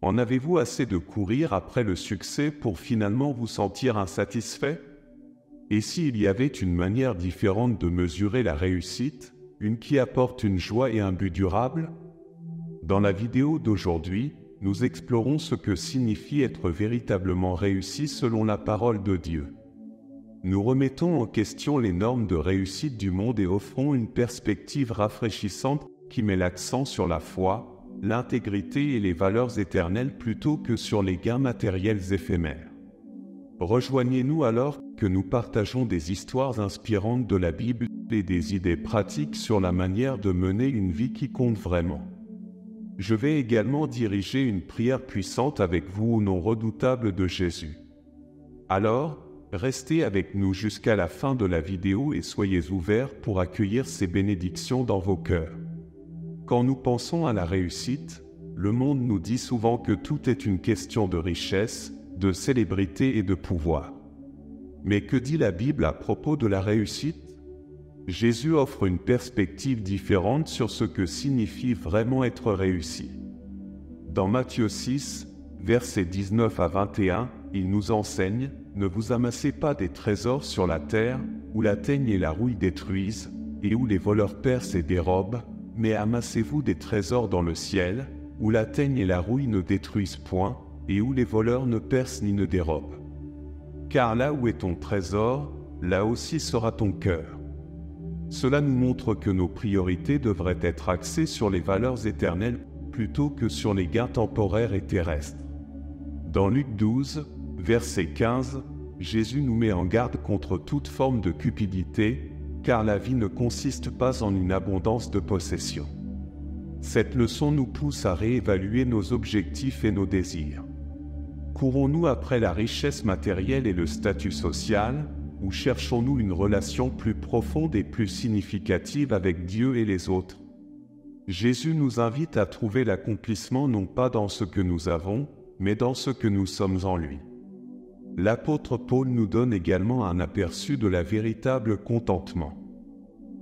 En avez-vous assez de courir après le succès pour finalement vous sentir insatisfait? Et s'il y avait une manière différente de mesurer la réussite, une qui apporte une joie et un but durable? Dans la vidéo d'aujourd'hui, nous explorons ce que signifie être véritablement réussi selon la parole de Dieu. Nous remettons en question les normes de réussite du monde et offrons une perspective rafraîchissante qui met l'accent sur la foi, l'intégrité et les valeurs éternelles plutôt que sur les gains matériels éphémères. Rejoignez-nous alors que nous partageons des histoires inspirantes de la Bible et des idées pratiques sur la manière de mener une vie qui compte vraiment. Je vais également diriger une prière puissante avec vous au nom redoutable de Jésus. Alors, restez avec nous jusqu'à la fin de la vidéo et soyez ouverts pour accueillir ces bénédictions dans vos cœurs. Quand nous pensons à la réussite, le monde nous dit souvent que tout est une question de richesse, de célébrité et de pouvoir. Mais que dit la Bible à propos de la réussite? Jésus offre une perspective différente sur ce que signifie vraiment être réussi. Dans Matthieu 6, versets 19 à 21, il nous enseigne « Ne vous amassez pas des trésors sur la terre, où la teigne et la rouille détruisent, et où les voleurs percent et dérobent, mais amassez-vous des trésors dans le ciel, où la teigne et la rouille ne détruisent point, et où les voleurs ne percent ni ne dérobent. Car là où est ton trésor, là aussi sera ton cœur. » Cela nous montre que nos priorités devraient être axées sur les valeurs éternelles plutôt que sur les gains temporaires et terrestres. Dans Luc 12, verset 15, Jésus nous met en garde contre toute forme de cupidité, car la vie ne consiste pas en une abondance de possessions. Cette leçon nous pousse à réévaluer nos objectifs et nos désirs. Courons-nous après la richesse matérielle et le statut social, ou cherchons-nous une relation plus profonde et plus significative avec Dieu et les autres? Jésus nous invite à trouver l'accomplissement non pas dans ce que nous avons, mais dans ce que nous sommes en lui. L'apôtre Paul nous donne également un aperçu de la véritable contentement.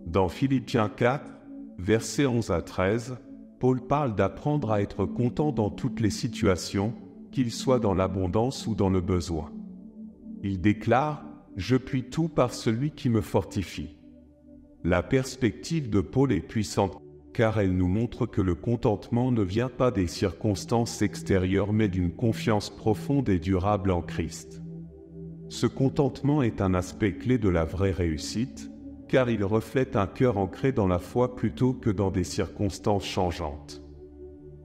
Dans Philippiens 4, versets 11 à 13, Paul parle d'apprendre à être content dans toutes les situations, qu'il soit dans l'abondance ou dans le besoin. Il déclare « Je puis tout par celui qui me fortifie ». La perspective de Paul est puissante, car elle nous montre que le contentement ne vient pas des circonstances extérieures mais d'une confiance profonde et durable en Christ. Ce contentement est un aspect clé de la vraie réussite, car il reflète un cœur ancré dans la foi plutôt que dans des circonstances changeantes.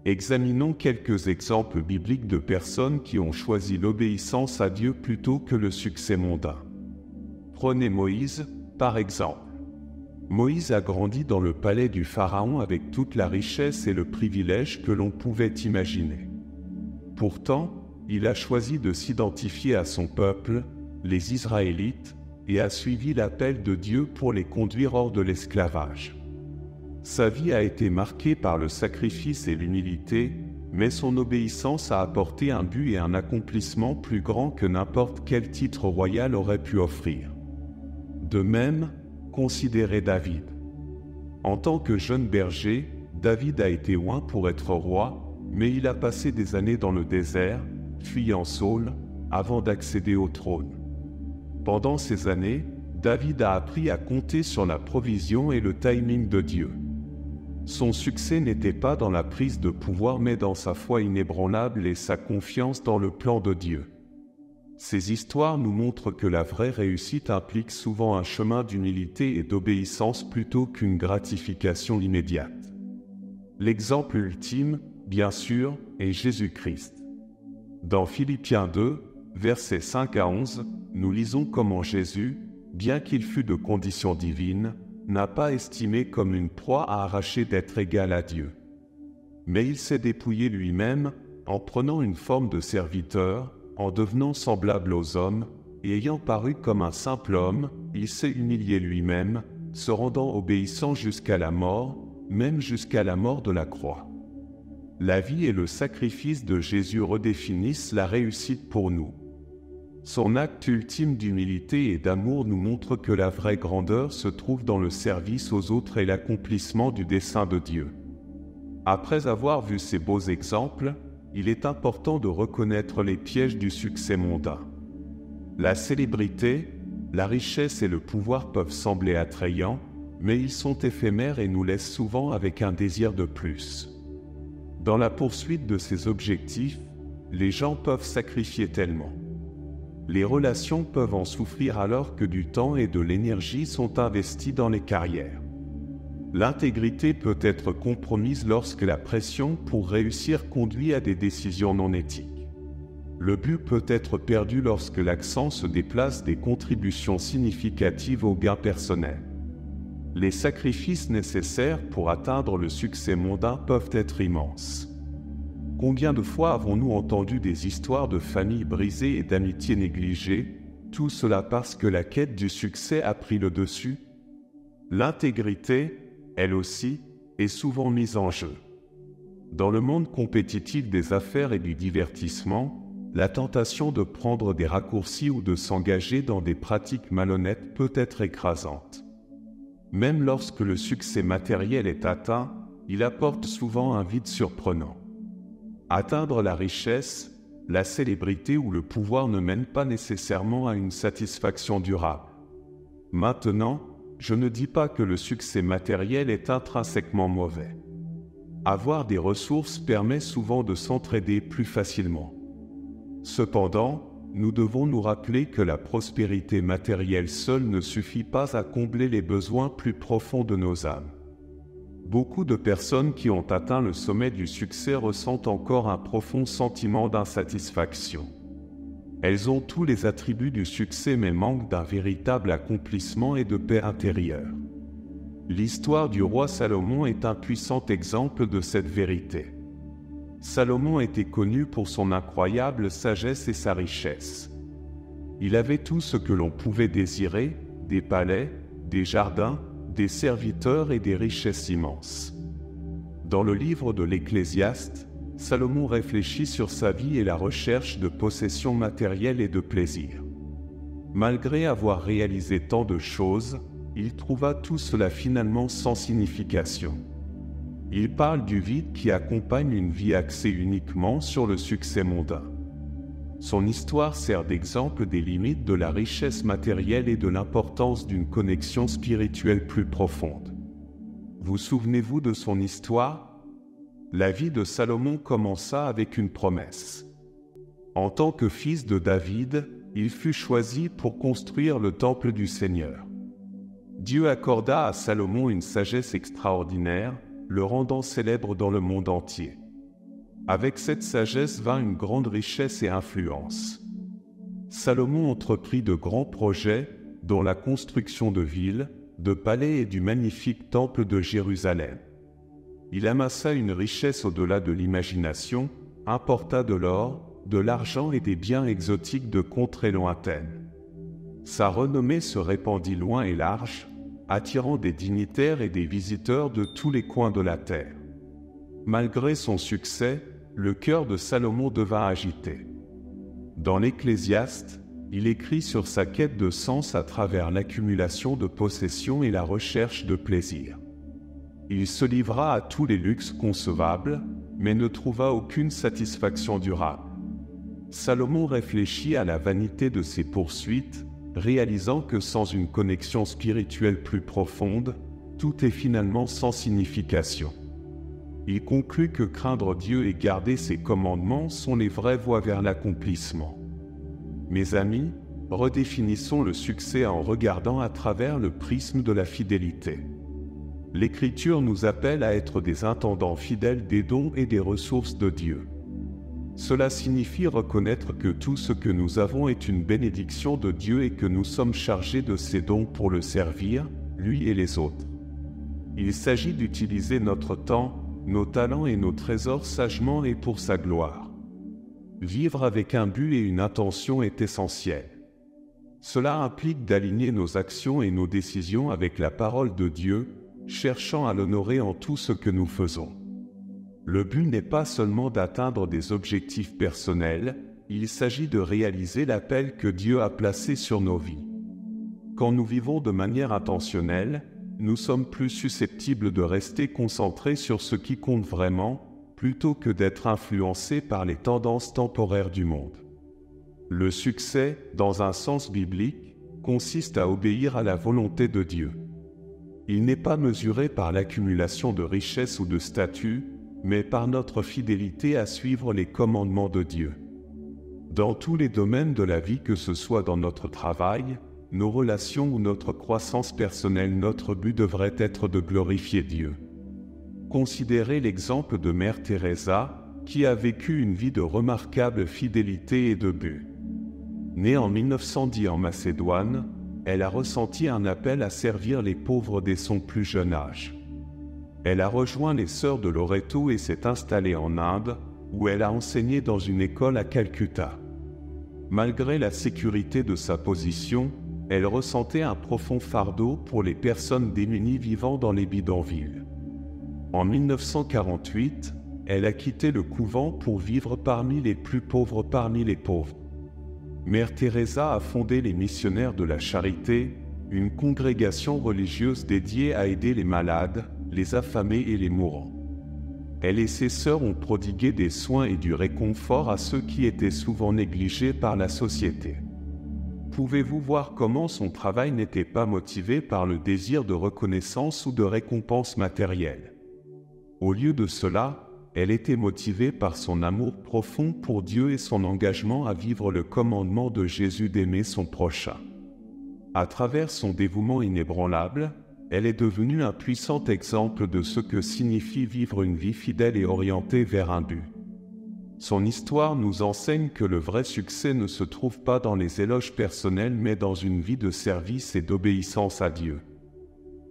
Examinons quelques exemples bibliques de personnes qui ont choisi l'obéissance à Dieu plutôt que le succès mondain. Prenez Moïse, par exemple. Moïse a grandi dans le palais du Pharaon avec toute la richesse et le privilège que l'on pouvait imaginer. Pourtant, il a choisi de s'identifier à son peuple, les Israélites, et a suivi l'appel de Dieu pour les conduire hors de l'esclavage. Sa vie a été marquée par le sacrifice et l'humilité, mais son obéissance a apporté un but et un accomplissement plus grand que n'importe quel titre royal aurait pu offrir. De même, considérez David. En tant que jeune berger, David a été oint pour être roi, mais il a passé des années dans le désert, fuyant Saul, avant d'accéder au trône. Pendant ces années, David a appris à compter sur la provision et le timing de Dieu. Son succès n'était pas dans la prise de pouvoir mais dans sa foi inébranlable et sa confiance dans le plan de Dieu. Ces histoires nous montrent que la vraie réussite implique souvent un chemin d'humilité et d'obéissance plutôt qu'une gratification immédiate. L'exemple ultime, bien sûr, est Jésus-Christ. Dans Philippiens 2, versets 5 à 11, nous lisons comment Jésus, bien qu'il fût de condition divine, n'a pas estimé comme une proie à arracher d'être égal à Dieu. Mais il s'est dépouillé lui-même, en prenant une forme de serviteur, en devenant semblable aux hommes, et ayant paru comme un simple homme, il s'est humilié lui-même, se rendant obéissant jusqu'à la mort, même jusqu'à la mort de la croix. La vie et le sacrifice de Jésus redéfinissent la réussite pour nous. Son acte ultime d'humilité et d'amour nous montre que la vraie grandeur se trouve dans le service aux autres et l'accomplissement du dessein de Dieu. Après avoir vu ces beaux exemples, il est important de reconnaître les pièges du succès mondain. La célébrité, la richesse et le pouvoir peuvent sembler attrayants, mais ils sont éphémères et nous laissent souvent avec un désir de plus. Dans la poursuite de ces objectifs, les gens peuvent sacrifier tellement. Les relations peuvent en souffrir alors que du temps et de l'énergie sont investis dans les carrières. L'intégrité peut être compromise lorsque la pression pour réussir conduit à des décisions non éthiques. Le but peut être perdu lorsque l'accent se déplace des contributions significatives au gain personnel. Les sacrifices nécessaires pour atteindre le succès mondain peuvent être immenses. Combien de fois avons-nous entendu des histoires de familles brisées et d'amitiés négligées, tout cela parce que la quête du succès a pris le dessus? L'intégrité, elle aussi, est souvent mise en jeu. Dans le monde compétitif des affaires et du divertissement, la tentation de prendre des raccourcis ou de s'engager dans des pratiques malhonnêtes peut être écrasante. Même lorsque le succès matériel est atteint, il apporte souvent un vide surprenant. Atteindre la richesse, la célébrité ou le pouvoir ne mène pas nécessairement à une satisfaction durable. Maintenant, je ne dis pas que le succès matériel est intrinsèquement mauvais. Avoir des ressources permet souvent de s'entraider plus facilement. Cependant, nous devons nous rappeler que la prospérité matérielle seule ne suffit pas à combler les besoins plus profonds de nos âmes. Beaucoup de personnes qui ont atteint le sommet du succès ressentent encore un profond sentiment d'insatisfaction. Elles ont tous les attributs du succès mais manquent d'un véritable accomplissement et de paix intérieure. L'histoire du roi Salomon est un puissant exemple de cette vérité. Salomon était connu pour son incroyable sagesse et sa richesse. Il avait tout ce que l'on pouvait désirer, des palais, des jardins, des serviteurs et des richesses immenses. Dans le livre de l'Ecclésiaste, Salomon réfléchit sur sa vie et la recherche de possessions matérielles et de plaisir. Malgré avoir réalisé tant de choses, il trouva tout cela finalement sans signification. Il parle du vide qui accompagne une vie axée uniquement sur le succès mondain. Son histoire sert d'exemple des limites de la richesse matérielle et de l'importance d'une connexion spirituelle plus profonde. Vous souvenez-vous de son histoire? La vie de Salomon commença avec une promesse. En tant que fils de David, il fut choisi pour construire le temple du Seigneur. Dieu accorda à Salomon une sagesse extraordinaire, le rendant célèbre dans le monde entier. Avec cette sagesse vint une grande richesse et influence. Salomon entreprit de grands projets, dont la construction de villes, de palais et du magnifique temple de Jérusalem. Il amassa une richesse au-delà de l'imagination, importa de l'or, de l'argent et des biens exotiques de contrées lointaines. Sa renommée se répandit loin et large, attirant des dignitaires et des visiteurs de tous les coins de la terre. Malgré son succès, le cœur de Salomon devint agité. Dans l'Ecclésiaste, il écrit sur sa quête de sens à travers l'accumulation de possessions et la recherche de plaisir. Il se livra à tous les luxes concevables, mais ne trouva aucune satisfaction durable. Salomon réfléchit à la vanité de ses poursuites, réalisant que sans une connexion spirituelle plus profonde, tout est finalement sans signification. Il conclut que craindre Dieu et garder ses commandements sont les vraies voies vers l'accomplissement. Mes amis, redéfinissons le succès en regardant à travers le prisme de la fidélité. L'Écriture nous appelle à être des intendants fidèles des dons et des ressources de Dieu. Cela signifie reconnaître que tout ce que nous avons est une bénédiction de Dieu et que nous sommes chargés de ces dons pour le servir, lui et les autres. Il s'agit d'utiliser notre temps, nos talents et nos trésors sagement et pour sa gloire. Vivre avec un but et une intention est essentiel. Cela implique d'aligner nos actions et nos décisions avec la parole de Dieu, cherchant à l'honorer en tout ce que nous faisons. Le but n'est pas seulement d'atteindre des objectifs personnels, il s'agit de réaliser l'appel que Dieu a placé sur nos vies. Quand nous vivons de manière intentionnelle, nous sommes plus susceptibles de rester concentrés sur ce qui compte vraiment, plutôt que d'être influencée par les tendances temporaires du monde. Le succès, dans un sens biblique, consiste à obéir à la volonté de Dieu. Il n'est pas mesuré par l'accumulation de richesses ou de statuts, mais par notre fidélité à suivre les commandements de Dieu. Dans tous les domaines de la vie, que ce soit dans notre travail, nos relations ou notre croissance personnelle, notre but devrait être de glorifier Dieu. Considérez l'exemple de Mère Teresa, qui a vécu une vie de remarquable fidélité et de but. Née en 1910 en Macédoine, elle a ressenti un appel à servir les pauvres dès son plus jeune âge. Elle a rejoint les Sœurs de Loreto et s'est installée en Inde, où elle a enseigné dans une école à Calcutta. Malgré la sécurité de sa position, elle ressentait un profond fardeau pour les personnes démunies vivant dans les bidonvilles. En 1948, elle a quitté le couvent pour vivre parmi les plus pauvres parmi les pauvres. Mère Teresa a fondé les Missionnaires de la Charité, une congrégation religieuse dédiée à aider les malades, les affamés et les mourants. Elle et ses sœurs ont prodigué des soins et du réconfort à ceux qui étaient souvent négligés par la société. Pouvez-vous voir comment son travail n'était pas motivé par le désir de reconnaissance ou de récompense matérielle? Au lieu de cela, elle était motivée par son amour profond pour Dieu et son engagement à vivre le commandement de Jésus d'aimer son prochain. À travers son dévouement inébranlable, elle est devenue un puissant exemple de ce que signifie vivre une vie fidèle et orientée vers un but. Son histoire nous enseigne que le vrai succès ne se trouve pas dans les éloges personnels mais dans une vie de service et d'obéissance à Dieu.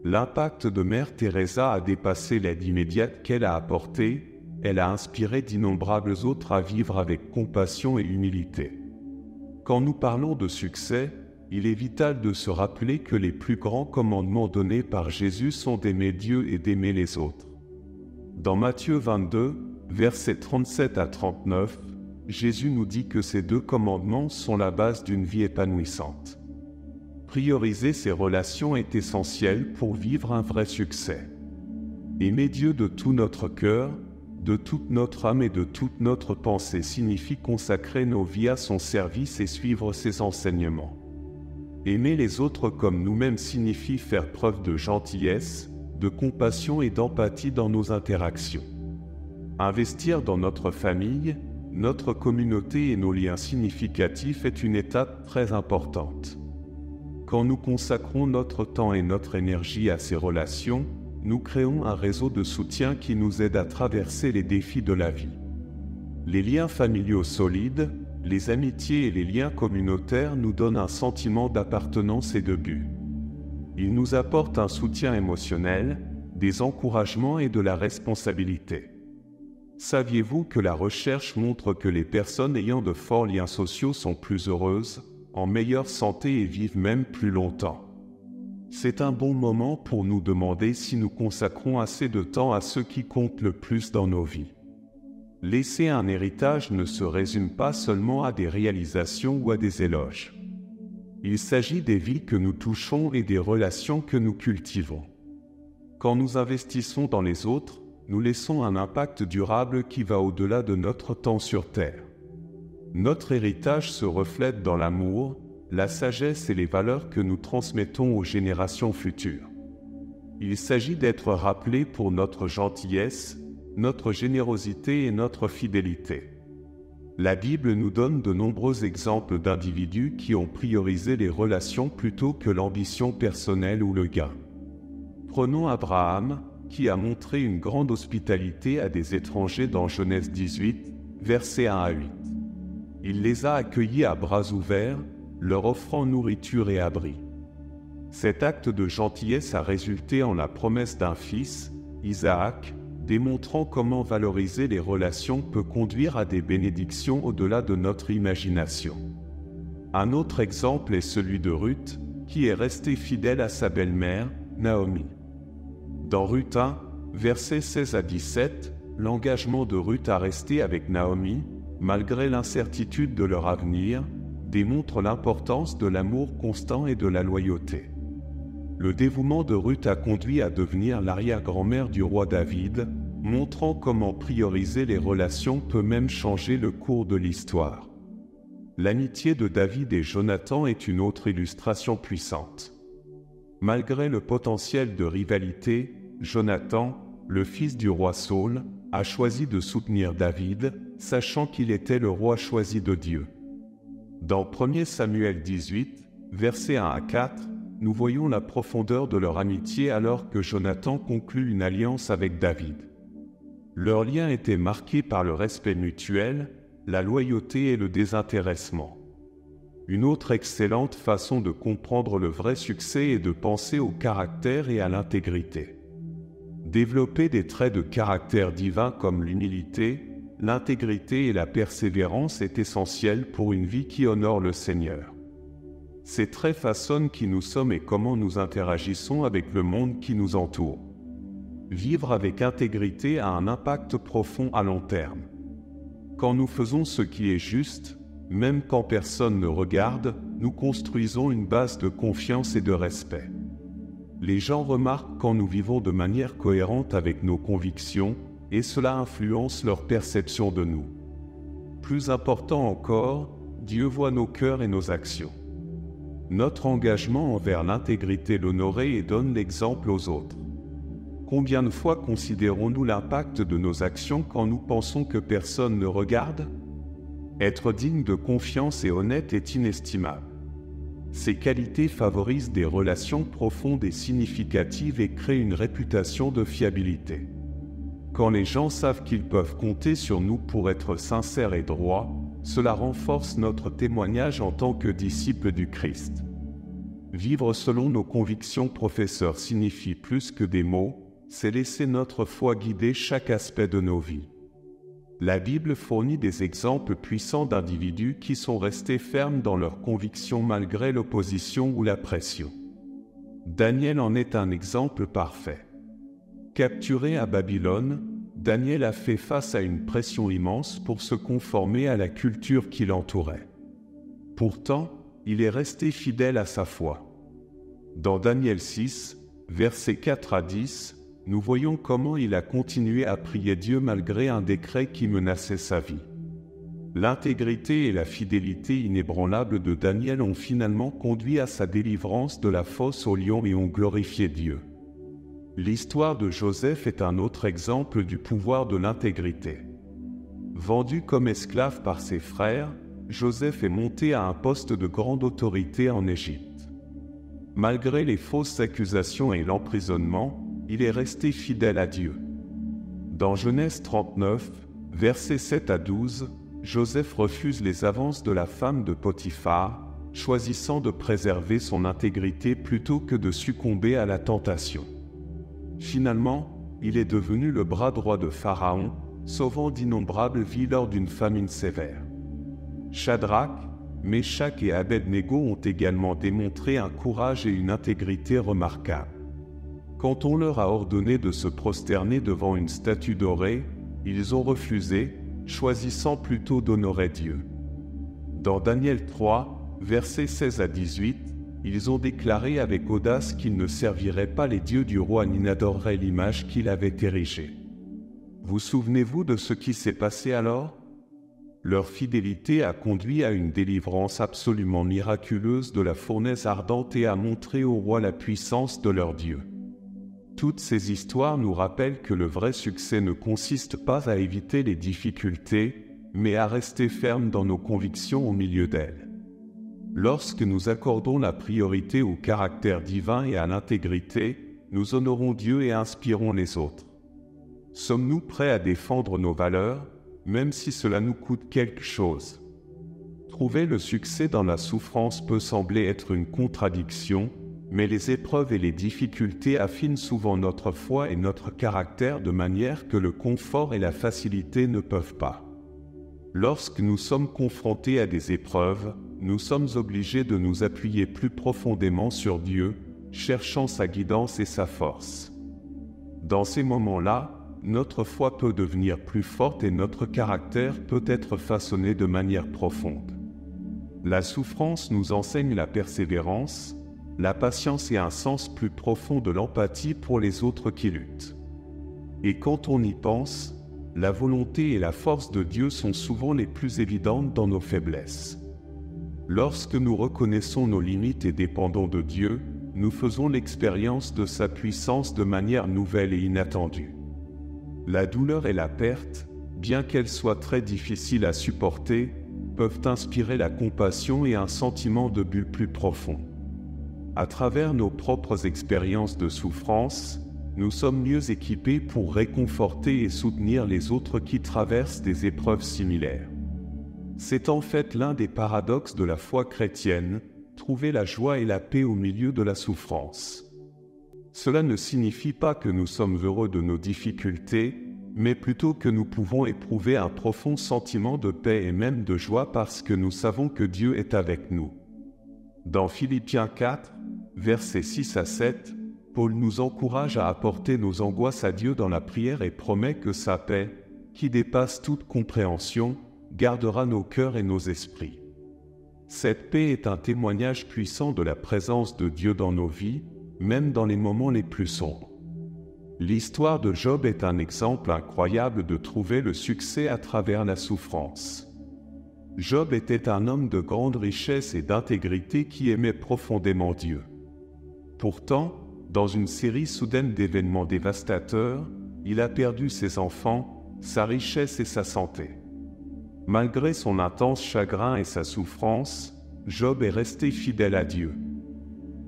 L'impact de Mère Teresa a dépassé l'aide immédiate qu'elle a apportée. Elle a inspiré d'innombrables autres à vivre avec compassion et humilité. Quand nous parlons de succès, il est vital de se rappeler que les plus grands commandements donnés par Jésus sont d'aimer Dieu et d'aimer les autres. Dans Matthieu 22, versets 37 à 39, Jésus nous dit que ces deux commandements sont la base d'une vie épanouissante. Prioriser ces relations est essentiel pour vivre un vrai succès. Aimer Dieu de tout notre cœur, de toute notre âme et de toute notre pensée signifie consacrer nos vies à son service et suivre ses enseignements. Aimer les autres comme nous-mêmes signifie faire preuve de gentillesse, de compassion et d'empathie dans nos interactions. Investir dans notre famille, notre communauté et nos liens significatifs est une étape très importante. Quand nous consacrons notre temps et notre énergie à ces relations, nous créons un réseau de soutien qui nous aide à traverser les défis de la vie. Les liens familiaux solides, les amitiés et les liens communautaires nous donnent un sentiment d'appartenance et de but. Ils nous apportent un soutien émotionnel, des encouragements et de la responsabilité. Saviez-vous que la recherche montre que les personnes ayant de forts liens sociaux sont plus heureuses, en meilleure santé et vivent même plus longtemps? C'est un bon moment pour nous demander si nous consacrons assez de temps à ce qui compte le plus dans nos vies. Laisser un héritage ne se résume pas seulement à des réalisations ou à des éloges. Il s'agit des vies que nous touchons et des relations que nous cultivons. Quand nous investissons dans les autres, nous laissons un impact durable qui va au-delà de notre temps sur Terre. Notre héritage se reflète dans l'amour, la sagesse et les valeurs que nous transmettons aux générations futures. Il s'agit d'être rappelés pour notre gentillesse, notre générosité et notre fidélité. La Bible nous donne de nombreux exemples d'individus qui ont priorisé les relations plutôt que l'ambition personnelle ou le gain. Prenons Abraham, qui a montré une grande hospitalité à des étrangers dans Genèse 18, versets 1 à 8. Il les a accueillis à bras ouverts, leur offrant nourriture et abri. Cet acte de gentillesse a résulté en la promesse d'un fils, Isaac, démontrant comment valoriser les relations peut conduire à des bénédictions au-delà de notre imagination. Un autre exemple est celui de Ruth, qui est restée fidèle à sa belle-mère, Naomi. Dans Ruth 1, versets 16 à 17, l'engagement de Ruth à rester avec Naomi, malgré l'incertitude de leur avenir, démontre l'importance de l'amour constant et de la loyauté. Le dévouement de Ruth a conduit à devenir l'arrière-grand-mère du roi David, montrant comment prioriser les relations peut même changer le cours de l'histoire. L'amitié de David et Jonathan est une autre illustration puissante. Malgré le potentiel de rivalité, Jonathan, le fils du roi Saül, a choisi de soutenir David, sachant qu'il était le roi choisi de Dieu. Dans 1 Samuel 18, versets 1 à 4, nous voyons la profondeur de leur amitié alors que Jonathan conclut une alliance avec David. Leur lien était marqué par le respect mutuel, la loyauté et le désintéressement. Une autre excellente façon de comprendre le vrai succès est de penser au caractère et à l'intégrité. Développer des traits de caractère divin comme l'humilité, l'intégrité et la persévérance est essentiel pour une vie qui honore le Seigneur. Ces traits façonnent qui nous sommes et comment nous interagissons avec le monde qui nous entoure. Vivre avec intégrité a un impact profond à long terme. Quand nous faisons ce qui est juste, même quand personne ne regarde, nous construisons une base de confiance et de respect. Les gens remarquent quand nous vivons de manière cohérente avec nos convictions, et cela influence leur perception de nous. Plus important encore, Dieu voit nos cœurs et nos actions. Notre engagement envers l'intégrité l'honorer et donne l'exemple aux autres. Combien de fois considérons-nous l'impact de nos actions quand nous pensons que personne ne regarde ? Être digne de confiance et honnête est inestimable. Ces qualités favorisent des relations profondes et significatives et créent une réputation de fiabilité. Quand les gens savent qu'ils peuvent compter sur nous pour être sincères et droits, cela renforce notre témoignage en tant que disciples du Christ. Vivre selon nos convictions, professeurs, signifie plus que des mots, c'est laisser notre foi guider chaque aspect de nos vies. La Bible fournit des exemples puissants d'individus qui sont restés fermes dans leurs convictions malgré l'opposition ou la pression. Daniel en est un exemple parfait. Capturé à Babylone, Daniel a fait face à une pression immense pour se conformer à la culture qui l'entourait. Pourtant, il est resté fidèle à sa foi. Dans Daniel 6, versets 4 à 10, nous voyons comment il a continué à prier Dieu malgré un décret qui menaçait sa vie. L'intégrité et la fidélité inébranlable de Daniel ont finalement conduit à sa délivrance de la fosse aux lions et ont glorifié Dieu. L'histoire de Joseph est un autre exemple du pouvoir de l'intégrité. Vendu comme esclave par ses frères, Joseph est monté à un poste de grande autorité en Égypte. Malgré les fausses accusations et l'emprisonnement, il est resté fidèle à Dieu. Dans Genèse 39, versets 7 à 12, Joseph refuse les avances de la femme de Potiphar, choisissant de préserver son intégrité plutôt que de succomber à la tentation. Finalement, il est devenu le bras droit de Pharaon, sauvant d'innombrables vies lors d'une famine sévère. Shadrach, Meshach et Abed-Négo ont également démontré un courage et une intégrité remarquables. Quand on leur a ordonné de se prosterner devant une statue dorée, ils ont refusé, choisissant plutôt d'honorer Dieu. Dans Daniel 3, versets 16 à 18, ils ont déclaré avec audace qu'ils ne serviraient pas les dieux du roi ni n'adoreraient l'image qu'il avait érigée. Vous souvenez-vous de ce qui s'est passé alors ? Leur fidélité a conduit à une délivrance absolument miraculeuse de la fournaise ardente et a montré au roi la puissance de leur Dieu. Toutes ces histoires nous rappellent que le vrai succès ne consiste pas à éviter les difficultés, mais à rester ferme dans nos convictions au milieu d'elles. Lorsque nous accordons la priorité au caractère divin et à l'intégrité, nous honorons Dieu et inspirons les autres. Sommes-nous prêts à défendre nos valeurs, même si cela nous coûte quelque chose? Trouver le succès dans la souffrance peut sembler être une contradiction, mais les épreuves et les difficultés affinent souvent notre foi et notre caractère de manière que le confort et la facilité ne peuvent pas. Lorsque nous sommes confrontés à des épreuves, nous sommes obligés de nous appuyer plus profondément sur Dieu, cherchant sa guidance et sa force. Dans ces moments-là, notre foi peut devenir plus forte et notre caractère peut être façonné de manière profonde. La souffrance nous enseigne la persévérance, la patience et un sens plus profond de l'empathie pour les autres qui luttent. Et quand on y pense, la volonté et la force de Dieu sont souvent les plus évidentes dans nos faiblesses. Lorsque nous reconnaissons nos limites et dépendons de Dieu, nous faisons l'expérience de sa puissance de manière nouvelle et inattendue. La douleur et la perte, bien qu'elles soient très difficiles à supporter, peuvent inspirer la compassion et un sentiment de but plus profond. À travers nos propres expériences de souffrance, nous sommes mieux équipés pour réconforter et soutenir les autres qui traversent des épreuves similaires. C'est en fait l'un des paradoxes de la foi chrétienne, trouver la joie et la paix au milieu de la souffrance. Cela ne signifie pas que nous sommes heureux de nos difficultés, mais plutôt que nous pouvons éprouver un profond sentiment de paix et même de joie parce que nous savons que Dieu est avec nous. Dans Philippiens 4, versets 6 à 7, Paul nous encourage à apporter nos angoisses à Dieu dans la prière et promet que sa paix, qui dépasse toute compréhension, gardera nos cœurs et nos esprits. Cette paix est un témoignage puissant de la présence de Dieu dans nos vies, même dans les moments les plus sombres. L'histoire de Job est un exemple incroyable de trouver le succès à travers la souffrance. Job était un homme de grande richesse et d'intégrité qui aimait profondément Dieu. Pourtant, dans une série soudaine d'événements dévastateurs, il a perdu ses enfants, sa richesse et sa santé. Malgré son intense chagrin et sa souffrance, Job est resté fidèle à Dieu.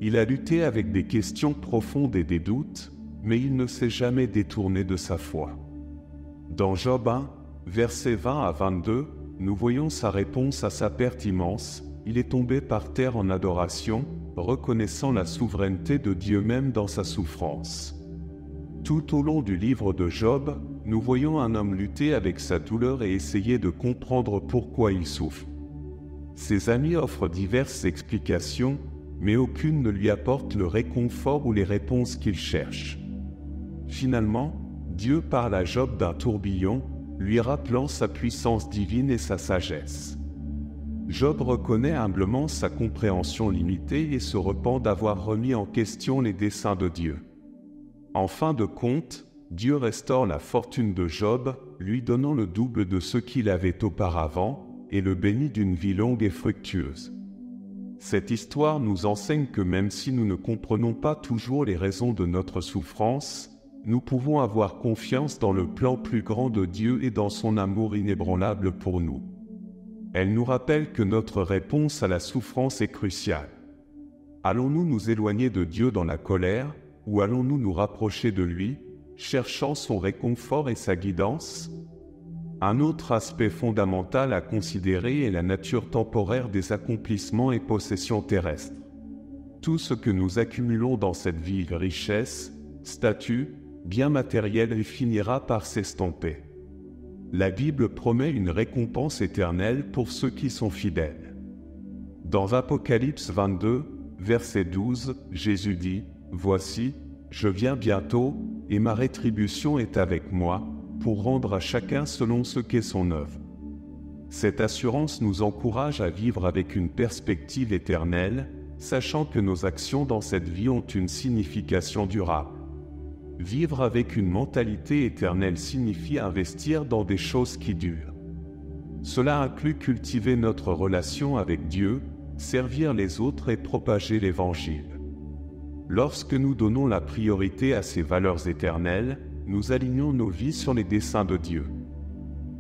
Il a lutté avec des questions profondes et des doutes, mais il ne s'est jamais détourné de sa foi. Dans Job 1, versets 20 à 22, nous voyons sa réponse à sa perte immense. Il est tombé par terre en adoration, reconnaissant la souveraineté de Dieu même dans sa souffrance. Tout au long du livre de Job, nous voyons un homme lutter avec sa douleur et essayer de comprendre pourquoi il souffre. Ses amis offrent diverses explications, mais aucune ne lui apporte le réconfort ou les réponses qu'il cherche. Finalement, Dieu parle à Job d'un tourbillon, lui rappelant sa puissance divine et sa sagesse. Job reconnaît humblement sa compréhension limitée et se repent d'avoir remis en question les desseins de Dieu. En fin de compte, Dieu restaure la fortune de Job, lui donnant le double de ce qu'il avait auparavant, et le bénit d'une vie longue et fructueuse. Cette histoire nous enseigne que même si nous ne comprenons pas toujours les raisons de notre souffrance, nous pouvons avoir confiance dans le plan plus grand de Dieu et dans son amour inébranlable pour nous. Elle nous rappelle que notre réponse à la souffrance est cruciale. Allons-nous nous éloigner de Dieu dans la colère, ou allons-nous nous rapprocher de lui, cherchant son réconfort et sa guidance? Un autre aspect fondamental à considérer est la nature temporaire des accomplissements et possessions terrestres. Tout ce que nous accumulons dans cette vie, richesse, statut, bien matériel, finira par s'estomper. La Bible promet une récompense éternelle pour ceux qui sont fidèles. Dans Apocalypse 22, verset 12, Jésus dit « Voici, je viens bientôt, et ma rétribution est avec moi, pour rendre à chacun selon ce qu'est son œuvre. » Cette assurance nous encourage à vivre avec une perspective éternelle, sachant que nos actions dans cette vie ont une signification durable. Vivre avec une mentalité éternelle signifie investir dans des choses qui durent. Cela inclut cultiver notre relation avec Dieu, servir les autres et propager l'Évangile. Lorsque nous donnons la priorité à ces valeurs éternelles, nous alignons nos vies sur les desseins de Dieu.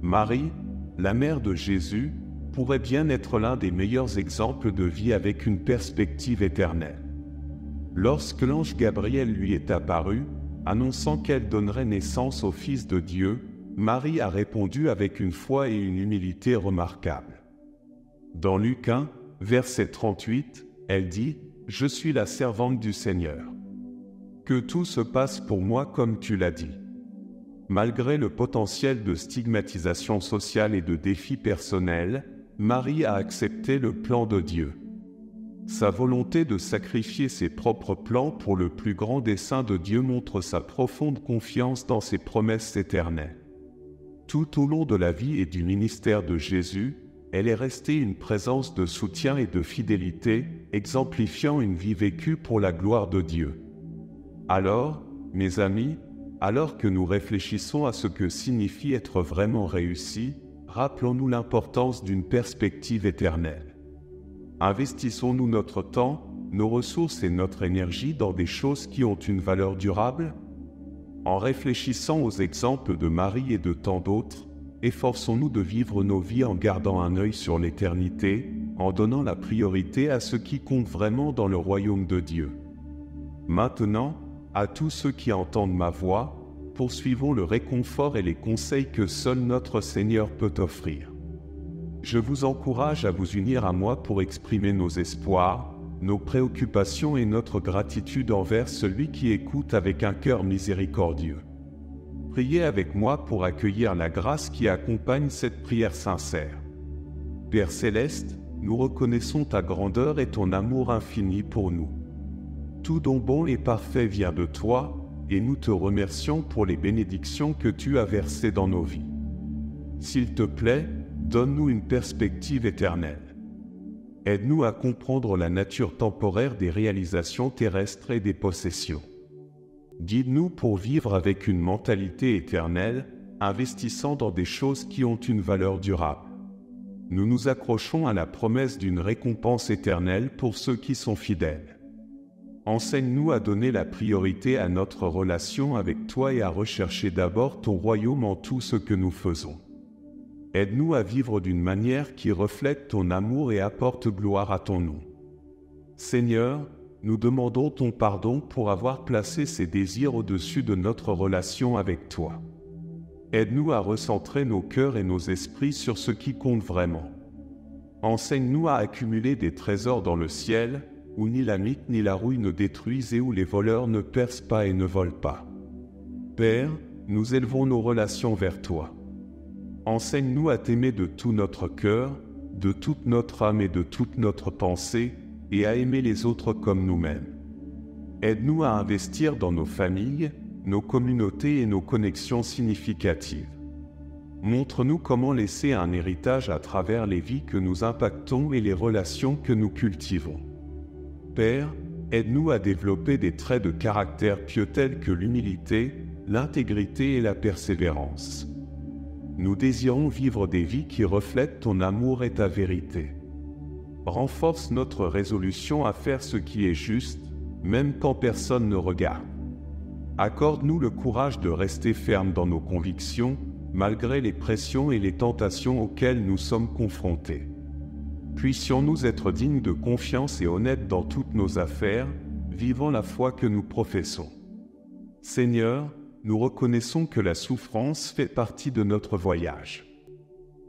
Marie, la mère de Jésus, pourrait bien être l'un des meilleurs exemples de vie avec une perspective éternelle. Lorsque l'ange Gabriel lui est apparu, annonçant qu'elle donnerait naissance au Fils de Dieu, Marie a répondu avec une foi et une humilité remarquables. Dans Luc 1, verset 38, elle dit « Je suis la servante du Seigneur. Que tout se passe pour moi comme tu l'as dit. » Malgré le potentiel de stigmatisation sociale et de défis personnels, Marie a accepté le plan de Dieu. Sa volonté de sacrifier ses propres plans pour le plus grand dessein de Dieu montre sa profonde confiance dans ses promesses éternelles. Tout au long de la vie et du ministère de Jésus, elle est restée une présence de soutien et de fidélité, exemplifiant une vie vécue pour la gloire de Dieu. Alors, mes amis, Alors que nous réfléchissons à ce que signifie être vraiment réussi, rappelons-nous l'importance d'une perspective éternelle. Investissons-nous notre temps, nos ressources et notre énergie dans des choses qui ont une valeur durable? En réfléchissant aux exemples de Marie et de tant d'autres, efforçons-nous de vivre nos vies en gardant un œil sur l'éternité, en donnant la priorité à ce qui compte vraiment dans le royaume de Dieu. Maintenant, à tous ceux qui entendent ma voix, poursuivons le réconfort et les conseils que seul notre Seigneur peut offrir. Je vous encourage à vous unir à moi pour exprimer nos espoirs, nos préoccupations et notre gratitude envers celui qui écoute avec un cœur miséricordieux. Priez avec moi pour accueillir la grâce qui accompagne cette prière sincère. Père Céleste, nous reconnaissons ta grandeur et ton amour infini pour nous. Tout don bon et parfait vient de toi, et nous te remercions pour les bénédictions que tu as versées dans nos vies. S'il te plaît, donne-nous une perspective éternelle. Aide-nous à comprendre la nature temporaire des réalisations terrestres et des possessions. Guide-nous pour vivre avec une mentalité éternelle, investissant dans des choses qui ont une valeur durable. Nous nous accrochons à la promesse d'une récompense éternelle pour ceux qui sont fidèles. Enseigne-nous à donner la priorité à notre relation avec toi et à rechercher d'abord ton royaume en tout ce que nous faisons. Aide-nous à vivre d'une manière qui reflète ton amour et apporte gloire à ton nom. Seigneur, nous demandons ton pardon pour avoir placé ces désirs au-dessus de notre relation avec toi. Aide-nous à recentrer nos cœurs et nos esprits sur ce qui compte vraiment. Enseigne-nous à accumuler des trésors dans le ciel, où ni la mythe ni la rouille ne détruisent et où les voleurs ne percent pas et ne volent pas. Père, nous élevons nos relations vers toi. Enseigne-nous à t'aimer de tout notre cœur, de toute notre âme et de toute notre pensée, et à aimer les autres comme nous-mêmes. Aide-nous à investir dans nos familles, nos communautés et nos connexions significatives. Montre-nous comment laisser un héritage à travers les vies que nous impactons et les relations que nous cultivons. Père, aide-nous à développer des traits de caractère pieux tels que l'humilité, l'intégrité et la persévérance. Nous désirons vivre des vies qui reflètent ton amour et ta vérité. Renforce notre résolution à faire ce qui est juste, même quand personne ne regarde. Accorde-nous le courage de rester ferme dans nos convictions, malgré les pressions et les tentations auxquelles nous sommes confrontés. Puissions-nous être dignes de confiance et honnêtes dans toutes nos affaires, vivant la foi que nous professons. Seigneur, nous reconnaissons que la souffrance fait partie de notre voyage.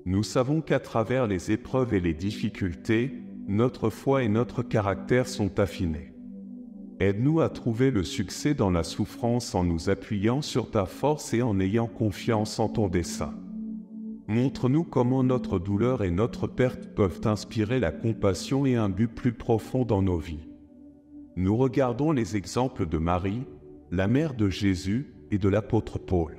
Nous savons qu'à travers les épreuves et les difficultés, notre foi et notre caractère sont affinés. Aide-nous à trouver le succès dans la souffrance en nous appuyant sur ta force et en ayant confiance en ton dessein. Montre-nous comment notre douleur et notre perte peuvent inspirer la compassion et un but plus profond dans nos vies. Nous regardons les exemples de Marie, la mère de Jésus, et de l'apôtre Paul.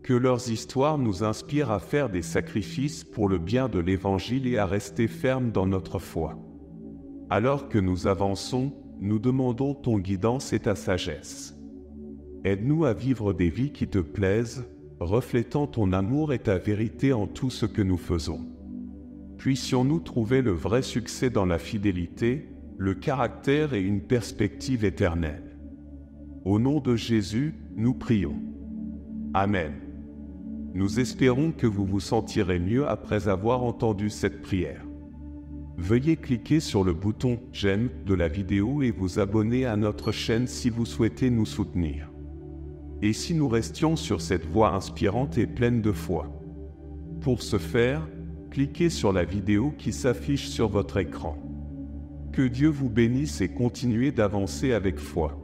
Que leurs histoires nous inspirent à faire des sacrifices pour le bien de l'Évangile et à rester fermes dans notre foi. Alors que nous avançons, nous demandons ton guidance et ta sagesse. Aide-nous à vivre des vies qui te plaisent, reflétant ton amour et ta vérité en tout ce que nous faisons. Puissions-nous trouver le vrai succès dans la fidélité, le caractère et une perspective éternelle. Au nom de Jésus, nous prions. Amen. Nous espérons que vous vous sentirez mieux après avoir entendu cette prière. Veuillez cliquer sur le bouton « J'aime » de la vidéo et vous abonner à notre chaîne si vous souhaitez nous soutenir. Et si nous restions sur cette voie inspirante et pleine de foi. Pour ce faire, cliquez sur la vidéo qui s'affiche sur votre écran. Que Dieu vous bénisse et continuez d'avancer avec foi.